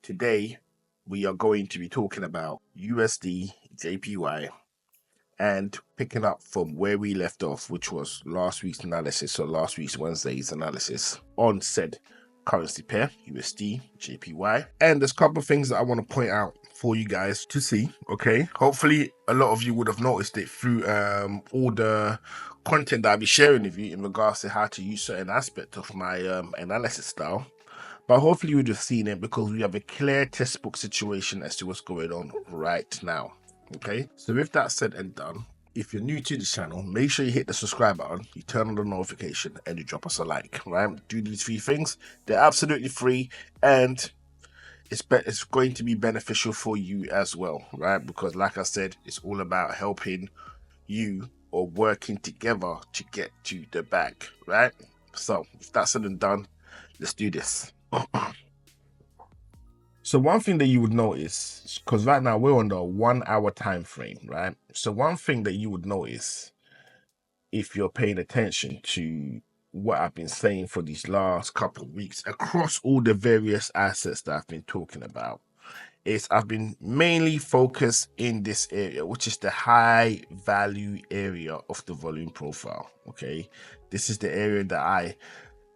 Today, we are going to be talking about USDJPY and picking up from where we left off, which was last week's analysis, or last week's Wednesday's analysis on said currency pair, USDJPY. And there's a couple of things that I want to point out for you guys to see, okay? Hopefully, a lot of you would have noticed it through all the content that I'll be sharing with you in regards to how to use certain aspects of my analysis style. But hopefully you would have seen it because we have a clear textbook situation as to what's going on right now. Okay, so with that said and done, if you're new to the channel, make sure you hit the subscribe button, you turn on the notification, and you drop us a like, right? Do these 3 things. They're absolutely free, and it's going to be beneficial for you as well, right? Because like I said, it's all about helping you or working together to get to the back, right? So if that's said and done, let's do this. So one thing that you would notice, because right now we're on the 1 hour time frame, right? So one thing that you would notice if you're paying attention to what I've been saying for these last couple of weeks across all the various assets that I've been talking about is I've been mainly focused in this area, which is the high value area of the volume profile. Okay, this is the area that I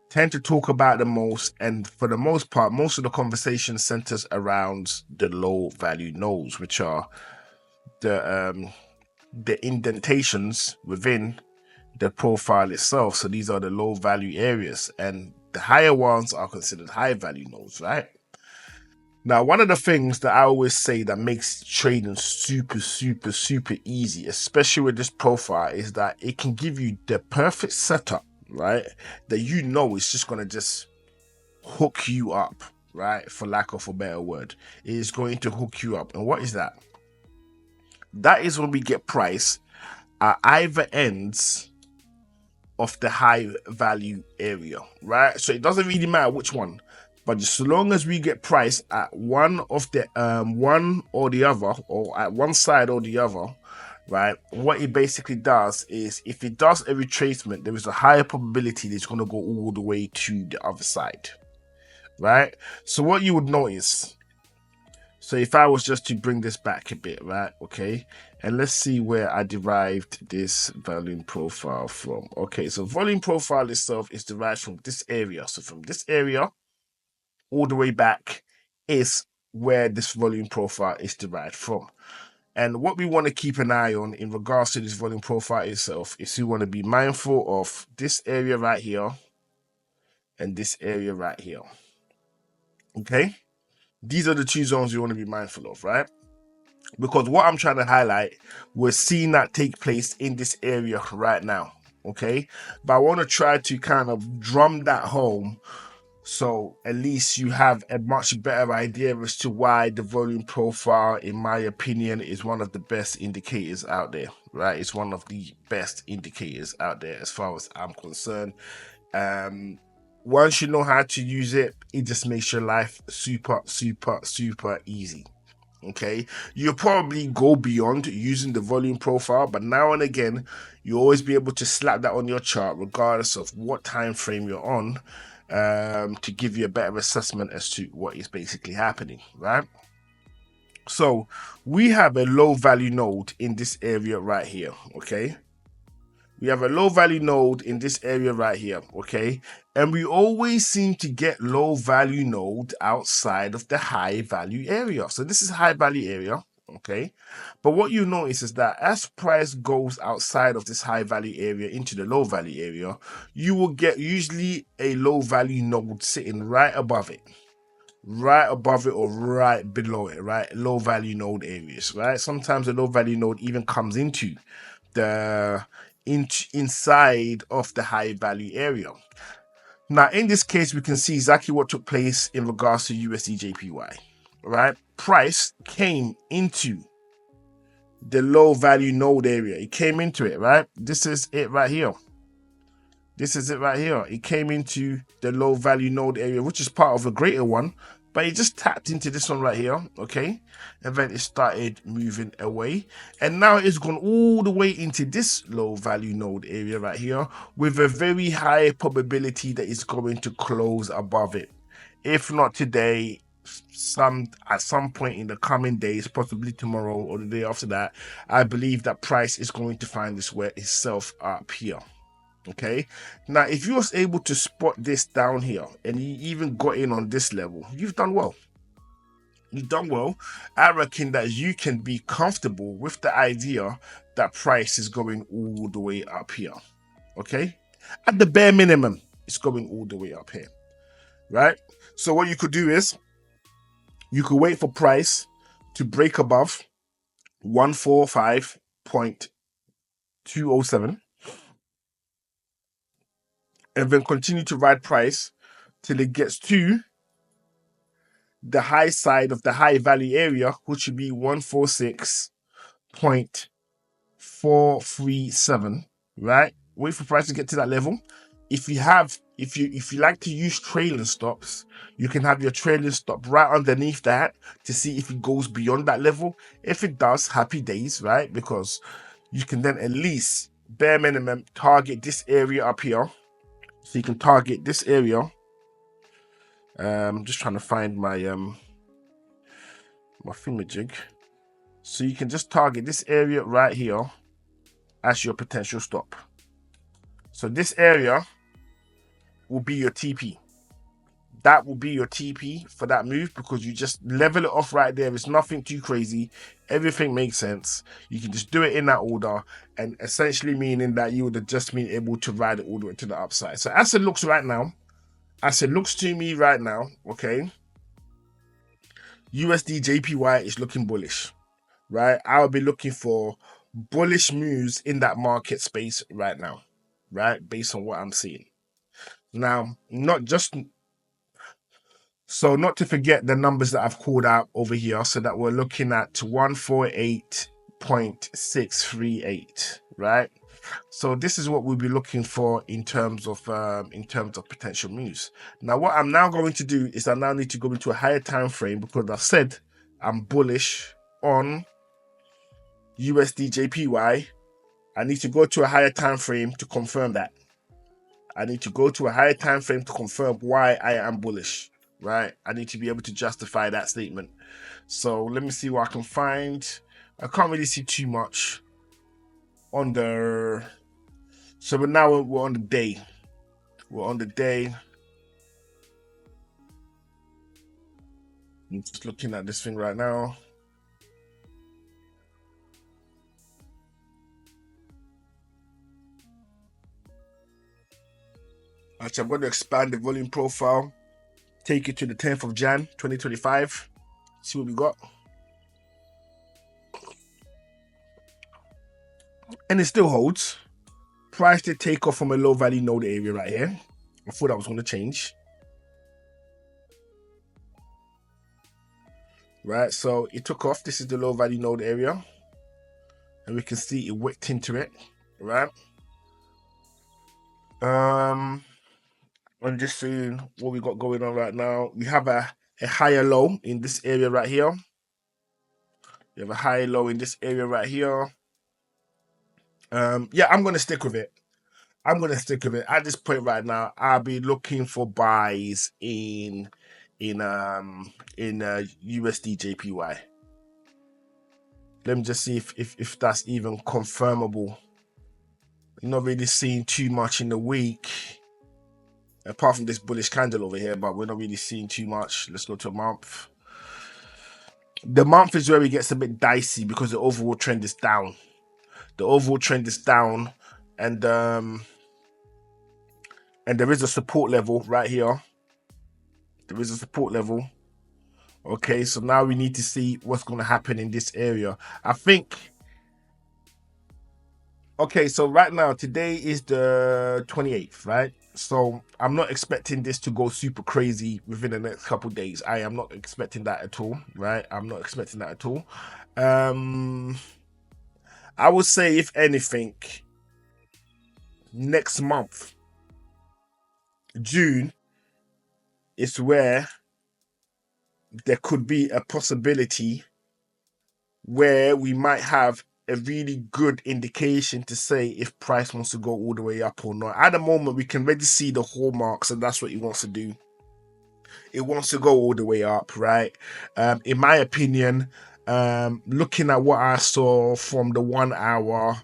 tend to talk about the most, and for the most part, most of the conversation centers around the low value nodes, which are the indentations within the profile itself. So these are the low value areas, and the higher ones are considered high value nodes, right? Now, one of the things that I always say that makes trading super easy, especially with this profile, is that it can give you the perfect setup, right? That you know is just going to just hook you up, right? For lack of a better word, it is going to hook you up. And what is that? That is when we get price at either ends of the high value area, right? So it doesn't really matter which one, but just so long as we get price at one of the one or the other, or at one side or the other, right, what it basically does is if it does a retracement, there is a higher probability that it's going to go all the way to the other side, right? So what you would notice, so if I was just to bring this back a bit, right, okay, and let's see where I derived this volume profile from. Okay, so volume profile itself is derived from this area. So from this area all the way back is where this volume profile is derived from. And what we want to keep an eye on in regards to this volume profile itself is we want to be mindful of this area right here and this area right here. Okay? These are the 2 zones you want to be mindful of, right? Because what I'm trying to highlight, we're seeing that take place in this area right now. Okay? But I want to try to kind of drum that home, so at least you have a much better idea as to why the volume profile, in my opinion, is one of the best indicators out there, right? It's one of the best indicators out there as far as I'm concerned. Once you know how to use it, it just makes your life super easy. Okay, you'll probably go beyond using the volume profile, but now and again, you'll always be able to slap that on your chart, regardless of what time frame you're on, to give you a better assessment as to what is basically happening, right? So we have a low value node in this area right here. Okay, we have a low value node in this area right here. Okay, and we always seem to get low value node outside of the high value area. So this is high value area. Okay, but what you notice is that as price goes outside of this high value area into the low value area, you will get usually a low value node sitting right above it or right below it, right? Low value node areas, right? Sometimes the low value node even comes into the inside of the high value area. Now in this case, we can see exactly what took place in regards to USDJPY, right? Price came into the low value node area. It came into it, right? This is it right here. This is it right here. It came into the low value node area, which is part of a greater one, but it just tapped into this one right here, okay? And then it started moving away, and now it's gone all the way into this low value node area right here with a very high probability that it's going to close above it. If not today, at some point in the coming days, possibly tomorrow or the day after that, I believe that price is going to find its way itself up here. Okay, now if you was able to spot this down here and you even got in on this level, you've done well. You've done well. I reckon that you can be comfortable with the idea that price is going all the way up here. Okay, at the bare minimum, it's going all the way up here, right? So what you could do is you could wait for price to break above 145.207 and then continue to ride price till it gets to the high side of the high value area, which would be 146.437, right? Wait for price to get to that level. If you like to use trailing stops, you can have your trailing stop right underneath that to see if it goes beyond that level. If it does, happy days, right? Because you can then at least bare minimum target this area up here. So you can target this area. I'm just trying to find my my thingamajig. So you can just target this area right here as your potential stop. So this area will be your TP. That will be your TP for that move because you just level it off right there. It's nothing too crazy. Everything makes sense. You can just do it in that order, and essentially meaning that you would have just been able to ride it all the way to the upside. So as it looks right now, as it looks to me right now, okay, USDJPY is looking bullish, right? I'll be looking for bullish moves in that market space right now, right? Based on what I'm seeing. Now, not to forget the numbers that I've called out over here, so that we're looking at 148.638, right? So this is what we'll be looking for in terms of potential moves. Now, what I'm now going to do is I now need to go into a higher time frame because I said I'm bullish on USDJPY. I need to go to a higher time frame to confirm that. I need to go to a higher time frame to confirm why I am bullish, right? I need to be able to justify that statement. So let me see what I can find. I can't really see too much on the... So but now we're on the day. We're on the day. I'm just looking at this thing right now. Actually, I'm going to expand the volume profile. Take it to the 10th of Jan, 2025. See what we got. And it still holds. Price did take off from a low value node area right here. I thought that was going to change. Right, so it took off. This is the low value node area. And we can see it wicked into it. Right. I'm just seeing what we got going on right now. We have a higher low in this area right here. We have a higher low in this area right here. Yeah, I'm gonna stick with it. I'm gonna stick with it at this point right now. I'll be looking for buys in USDJPY. Let me just see if that's even confirmable. You're not really seeing too much in the week, apart from this bullish candle over here, but we're not really seeing too much. Let's go to a month. The month is where it gets a bit dicey because the overall trend is down. The overall trend is down, and there is a support level right here. There is a support level. Okay, so now we need to see what's going to happen in this area. I think... Okay, so right now, today is the 28th, right? So I'm not expecting this to go super crazy within the next couple of days. I am not expecting that at all, right? I'm not expecting that at all. I would say, if anything, next month, June, is where there could be a possibility where we might have a really good indication to say if price wants to go all the way up or not. At the moment, we can already see the hallmarks, and that's what he wants to do. it wants to go all the way up, right? In my opinion, looking at what I saw from the 1 hour,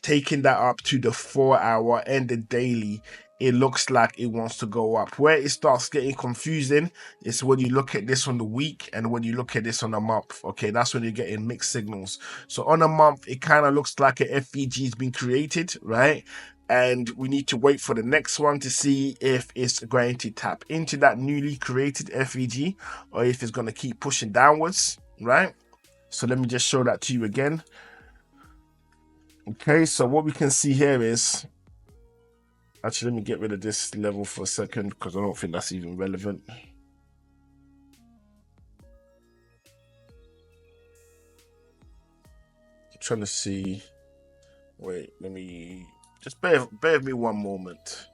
taking that up to the 4 hour and the daily, it looks like it wants to go up. Where it starts getting confusing is when you look at this on the week and when you look at this on a month. Okay, that's when you're getting mixed signals. So on a month, it kind of looks like a FVG has been created, right? And we need to wait for the next one to see if it's going to tap into that newly created FVG or if it's going to keep pushing downwards, right? So let me just show that to you again. Okay, so what we can see here is, actually, let me get rid of this level for a second because I don't think that's even relevant. I'm trying to see. Wait, let me just bear with me one moment.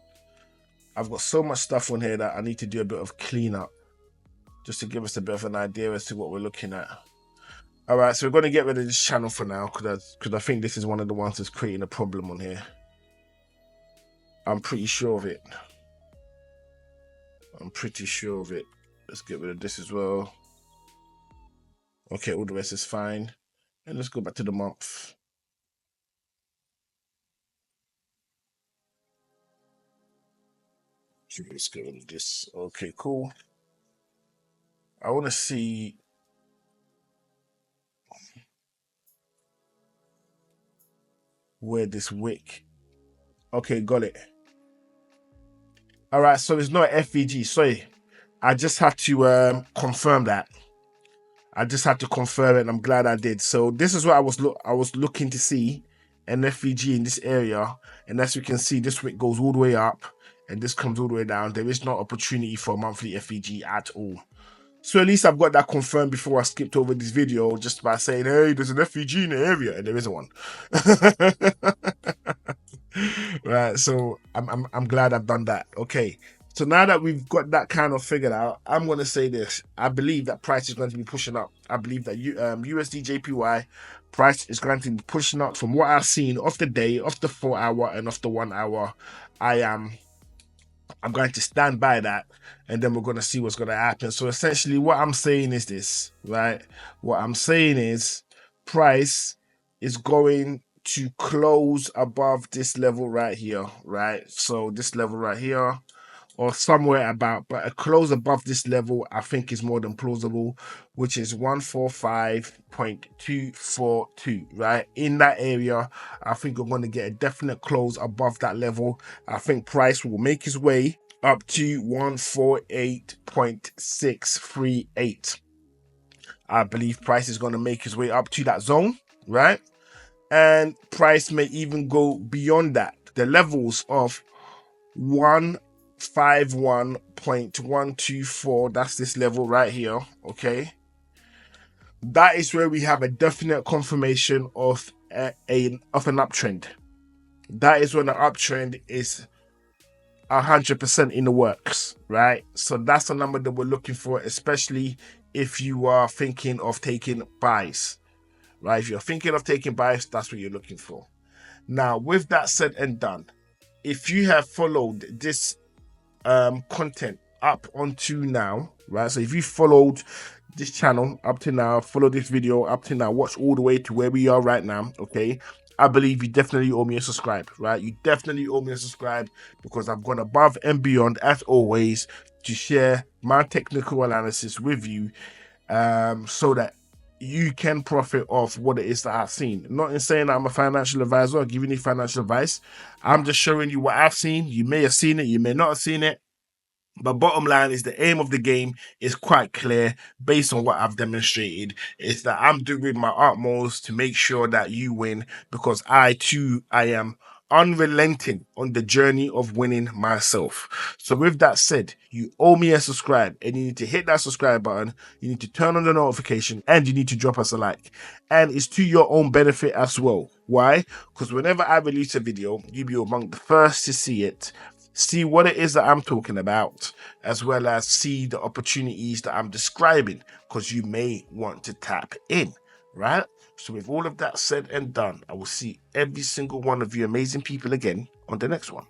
I've got so much stuff on here that I need to do a bit of cleanup just to give us a bit of an idea as to what we're looking at. All right, so we're going to get rid of this channel for now because I think this is one of the ones that's creating a problem on here. I'm pretty sure of it. Let's get rid of this as well. Okay, all the rest is fine. And let's go back to the month. Let's get rid of this. Okay, cool. I want to see where this wick. Okay, got it. All right, so it's not FVG. Sorry, I just had to confirm that. I just had to confirm it, and I'm glad I did. So this is what I was looking to see, an FVG in this area, and as you can see, this wick goes all the way up, and this comes all the way down. There is no opportunity for a monthly FVG at all. So at least I've got that confirmed before I skipped over this video, just by saying, hey, there's an FVG in the area, and there isn't one. Right, so I'm glad I've done that. Okay, so now that we've got that kind of figured out, I'm going to say this. I believe that price is going to be pushing up. I believe that USDJPY price is going to be pushing up from what I've seen off the day, off the 4 hour and off the 1 hour. I'm going to stand by that, and then we're going to see what's going to happen. So essentially what I'm saying is this, right? What I'm saying is price is going to close above this level right here, right? So this level right here, or somewhere about, but a close above this level I think is more than plausible, which is 145.242, right? In that area, I think we're going to get a definite close above that level. I think price will make his way up to 148.638. I believe price is going to make his way up to that zone, right? And price may even go beyond that. The levels of 151.124, that's this level right here, okay? That is where we have a definite confirmation of an uptrend. That is when the uptrend is 100% in the works, right? So that's the number that we're looking for, especially if you are thinking of taking buys, right? If you're thinking of taking buys, that's what you're looking for. Now, with that said and done, if you have followed this content up onto now, right? So if you followed this channel up to now, follow this video up to now, watch all the way to where we are right now, okay? I believe you definitely owe me a subscribe, right? You definitely owe me a subscribe because I've gone above and beyond, as always, to share my technical analysis with you, so that you can profit off what it is that I've seen. Not in saying I'm a financial advisor or giving you financial advice. I'm just showing you what I've seen. You may have seen it, you may not have seen it. But bottom line is the aim of the game is quite clear based on what I've demonstrated. Is that I'm doing my utmost to make sure that you win, because I am unrelenting on the journey of winning myself. So with that said, you owe me a subscribe, and you need to hit that subscribe button, you need to turn on the notification, and you need to drop us a like. And it's to your own benefit as well. Why? Because whenever I release a video, you'll be among the first to see it, see what it is that I'm talking about, as well as see the opportunities that I'm describing, because you may want to tap in, right? So with all of that said and done, I will see every single one of you amazing people again on the next one.